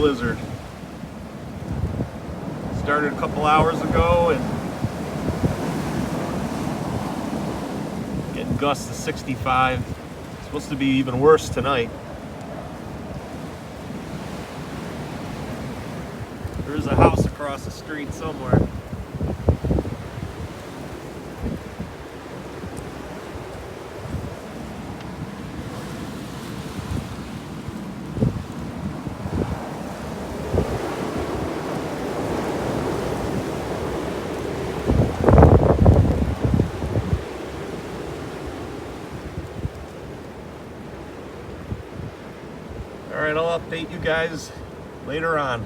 blizzard. Started a couple hours ago and getting gusts to 65. It's supposed to be even worse tonight. There's a house across the street somewhere. All right, I'll update you guys later on.